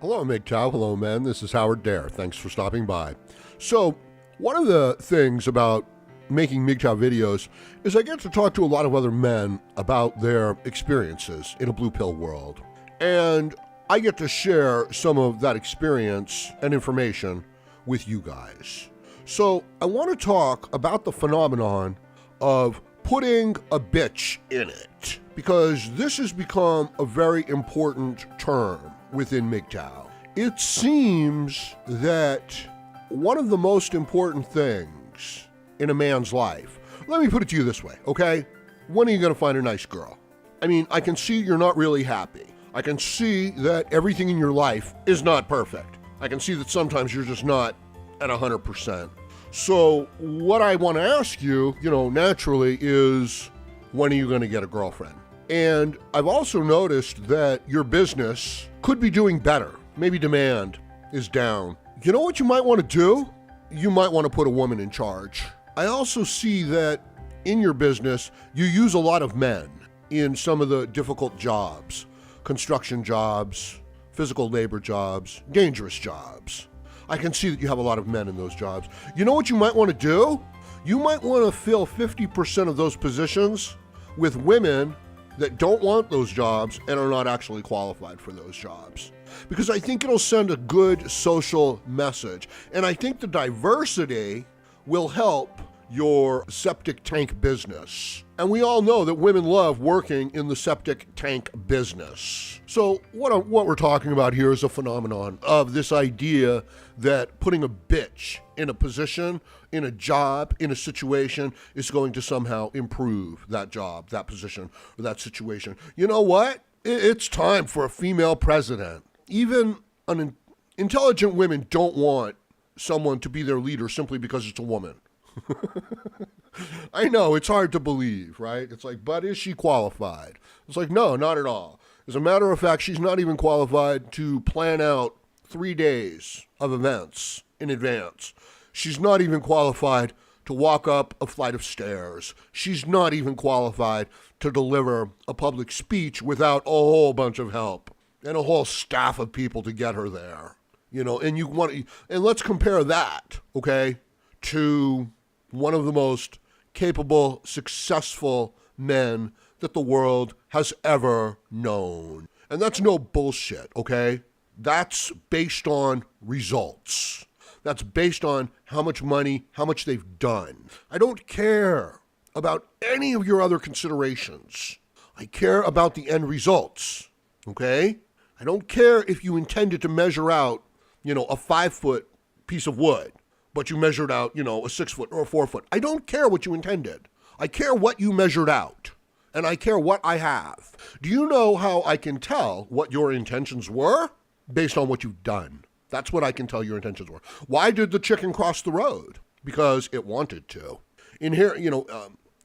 Hello, MGTOW. Hello, men. This is Howard Dare. Thanks for stopping by. So, one of the things about making MGTOW videos is I get to talk to a lot of other men about their experiences in a blue pill world. And I get to share some of that experience and information with you guys. So, I want to talk about the phenomenon of putting a bitch in it, because this has become a very important term within MGTOW. It seems that one of the most important things in a man's life, let me put it to you this way, okay? When are you going to find a nice girl? I mean, I can see you're not really happy. I can see that everything in your life is not perfect. I can see that sometimes you're just not at 100%. So what I want to ask you, naturally is, when are you going to get a girlfriend? And I've also noticed that your business could be doing better. Maybe demand is down. You know what you might want to do? You might want to put a woman in charge. I also see that in your business, you use a lot of men in some of the difficult jobs, construction jobs, physical labor jobs, dangerous jobs. I can see that you have a lot of men in those jobs. You know what you might want to do? You might want to fill 50% of those positions with women that don't want those jobs and are not actually qualified for those jobs. Because I think it'll send a good social message. And I think the diversity will help your septic tank business. And we all know that women love working in the septic tank business. So what we're talking about here is a phenomenon of this idea that putting a bitch in a position, in a job, in a situation is going to somehow improve that job, that position, or that situation. You know what? It's time for a female president. Even intelligent women don't want someone to be their leader simply because it's a woman. I know, it's hard to believe, right? It's like, but is she qualified? It's like, no, not at all. As a matter of fact, she's not even qualified to plan out 3 days of events in advance. She's not even qualified to walk up a flight of stairs. She's not even qualified to deliver a public speech without a whole bunch of help and a whole staff of people to get her there. And let's compare that, okay, to one of the most capable, successful men that the world has ever known. And that's no bullshit, okay? That's based on results. That's based on how much money, how much they've done. I don't care about any of your other considerations. I care about the end results, okay? I don't care if you intended to measure out, a 5-foot piece of wood, but you measured out, a 6 foot or a 4 foot. I don't care what you intended. I care what you measured out, and I care what I have. Do you know how I can tell what your intentions were? Based on what you've done. That's what I can tell your intentions were. Why did the chicken cross the road? Because it wanted to. In here,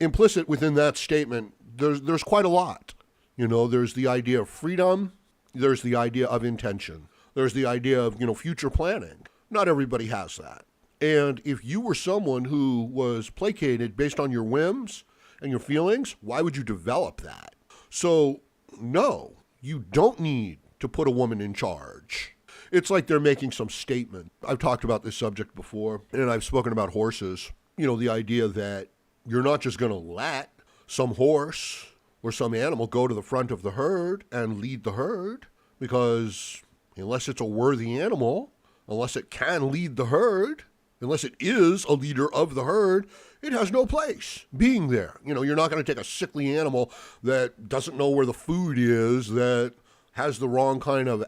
implicit within that statement, there's quite a lot. There's the idea of freedom. There's the idea of intention. There's the idea of, future planning. Not everybody has that. And if you were someone who was placated based on your whims and your feelings, why would you develop that? So, no, you don't need to put a woman in charge. It's like they're making some statement. I've talked about this subject before, and I've spoken about horses. The idea that you're not just going to let some horse or some animal go to the front of the herd and lead the herd, because unless it's a worthy animal, unless it can lead the herd, unless it is a leader of the herd, it has no place being there. You're not going to take a sickly animal that doesn't know where the food is, that has the wrong kind of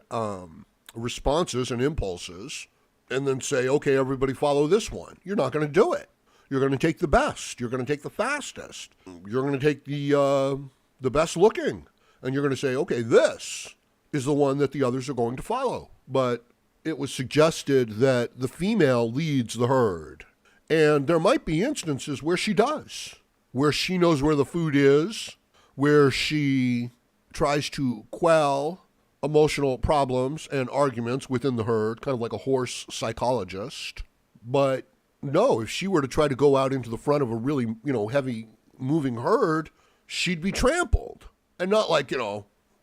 responses and impulses, and then say, okay, everybody follow this one. You're not going to do it. You're going to take the best. You're going to take the fastest. You're going to take the best looking. And you're going to say, okay, this is the one that the others are going to follow. But it was suggested that the female leads the herd. And there might be instances where she does, where she knows where the food is, where she tries to quell emotional problems and arguments within the herd, kind of like a horse psychologist. But no, if she were to try to go out into the front of a really, heavy moving herd, she'd be trampled. And not like,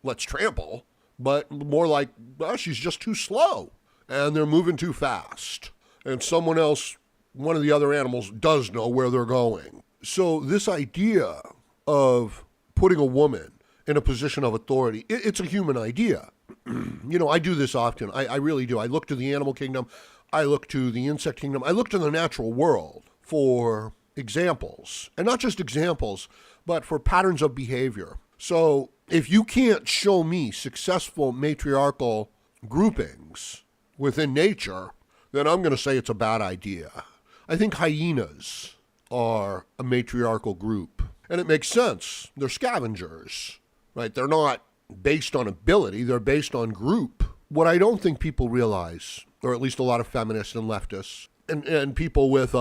let's trample, but more like, she's just too slow and they're moving too fast. And someone else, one of the other animals, does know where they're going. So this idea of putting a woman in a position of authority, it's a human idea. I do this often. I really do. I look to the animal kingdom. I look to the insect kingdom. I look to the natural world for examples. And not just examples, but for patterns of behavior. So if you can't show me successful matriarchal groupings within nature, then I'm going to say it's a bad idea. I think hyenas are a matriarchal group. And it makes sense. They're scavengers, right? They're not based on ability. They're based on group. What I don't think people realize, or at least a lot of feminists and leftists, and people with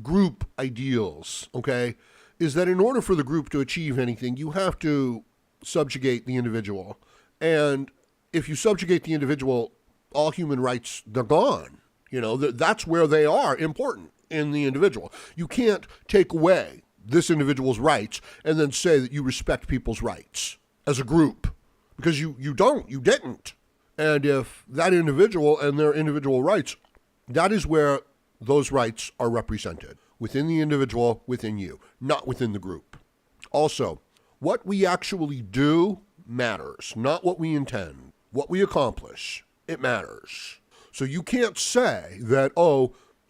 group ideals, okay, is that in order for the group to achieve anything, you have to subjugate the individual. And if you subjugate the individual, all human rights, they're gone. That's where they are important in the individual. You can't take away this individual's rights and then say that you respect people's rights as a group, because you didn't. And if that individual and their individual rights, that is where those rights are represented, within the individual, within you, not within the group. Also, what we actually do matters, not what we intend. What we accomplish, it matters. So you can't say that,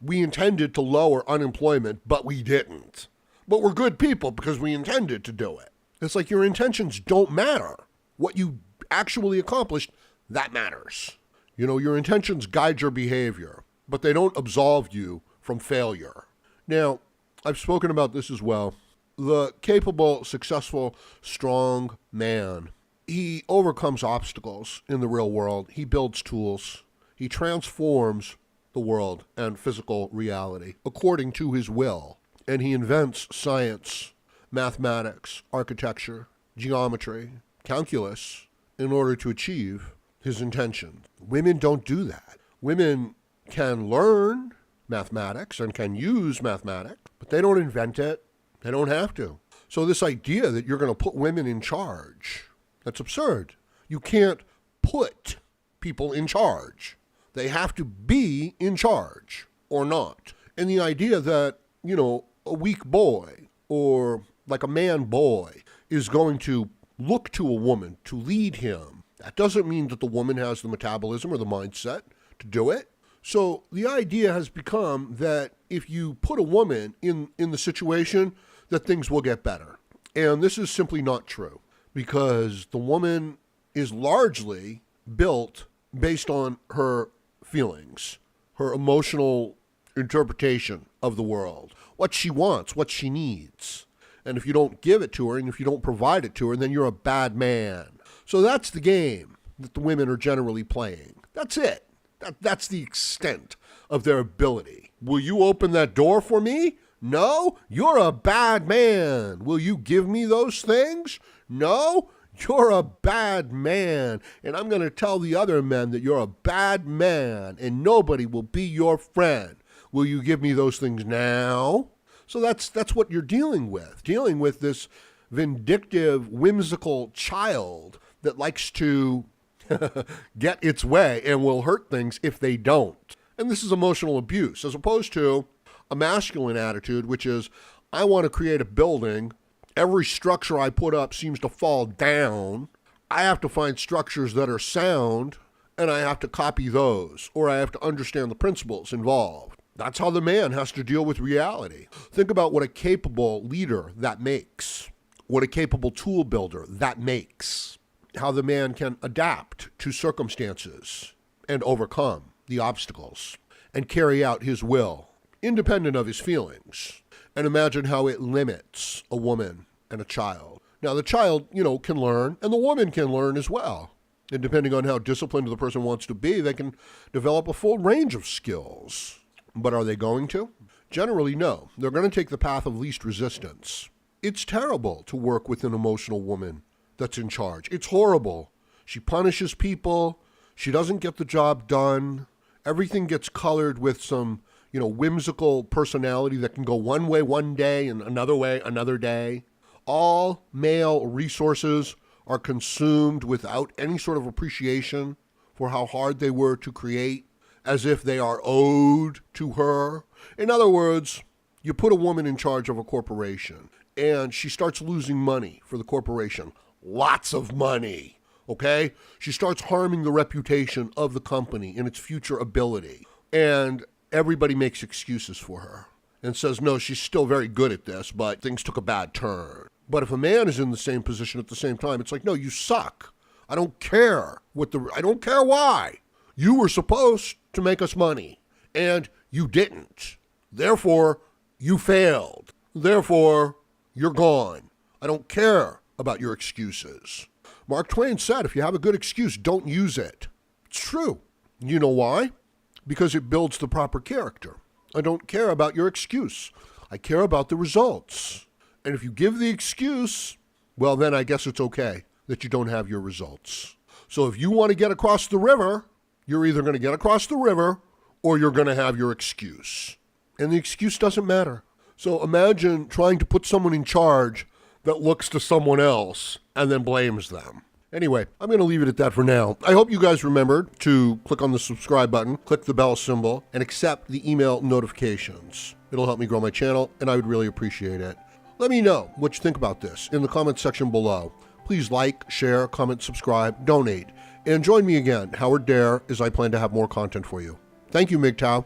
we intended to lower unemployment, but we didn't. But we're good people because we intended to do it. It's like your intentions don't matter. What you actually accomplished, that matters. Your intentions guide your behavior, but they don't absolve you from failure. Now, I've spoken about this as well. The capable, successful, strong man, he overcomes obstacles in the real world. He builds tools. He transforms the world and physical reality according to his will. And he invents science, mathematics, architecture, geometry, calculus in order to achieve his intention. Women don't do that. Women can learn mathematics and can use mathematics, but they don't invent it. They don't have to. So this idea that you're going to put women in charge, that's absurd. You can't put people in charge. They have to be in charge or not. And the idea that, a weak boy or like a man boy is going to look to a woman to lead him, that doesn't mean that the woman has the metabolism or the mindset to do it. So the idea has become that if you put a woman in the situation, that things will get better. And this is simply not true, because the woman is largely built based on her feelings, her emotional interpretation of the world, what she wants, what she needs. And if you don't give it to her and if you don't provide it to her, then you're a bad man. So that's the game that the women are generally playing. That's it. That's the extent of their ability. Will you open that door for me? No? You're a bad man. Will you give me those things? No? You're a bad man. And I'm going to tell the other men that you're a bad man and nobody will be your friend. Will you give me those things now? So that's what you're dealing with this vindictive, whimsical child that likes to get its way and will hurt things if they don't. And this is emotional abuse, as opposed to a masculine attitude, which is, I want to create a building. Every structure I put up seems to fall down. I have to find structures that are sound, and I have to copy those, or I have to understand the principles involved. That's how the man has to deal with reality. Think about what a capable leader that makes, what a capable tool builder that makes, how the man can adapt to circumstances and overcome the obstacles and carry out his will, independent of his feelings. And imagine how it limits a woman and a child. Now, the child, can learn, and the woman can learn as well. And depending on how disciplined the person wants to be, they can develop a full range of skills. But are they going to? Generally, no. They're going to take the path of least resistance. It's terrible to work with an emotional woman that's in charge. It's horrible. She punishes people. She doesn't get the job done. Everything gets colored with some, whimsical personality that can go one way one day and another way another day. All male resources are consumed without any sort of appreciation for how hard they were to create, as if they are owed to her. In other words, you put a woman in charge of a corporation and she starts losing money for the corporation. Lots of money, okay? She starts harming the reputation of the company and its future ability. And everybody makes excuses for her and says, no, she's still very good at this, but things took a bad turn. But if a man is in the same position at the same time, it's like, no, you suck. I don't care I don't care why. You were supposed to make us money, and you didn't. Therefore, you failed. Therefore, you're gone. I don't care about your excuses. Mark Twain said, if you have a good excuse, don't use it. It's true. You know why? Because it builds the proper character. I don't care about your excuse. I care about the results. And if you give the excuse, well, then I guess it's okay that you don't have your results. So if you want to get across the river, you're either going to get across the river or you're going to have your excuse. And the excuse doesn't matter. So imagine trying to put someone in charge that looks to someone else and then blames them. Anyway, I'm going to leave it at that for now. I hope you guys remembered to click on the subscribe button, click the bell symbol, and accept the email notifications. It'll help me grow my channel, and I would really appreciate it. Let me know what you think about this in the comment section below. Please like, share, comment, subscribe, donate, and join me again, Howard Dare, as I plan to have more content for you. Thank you, MGTOW.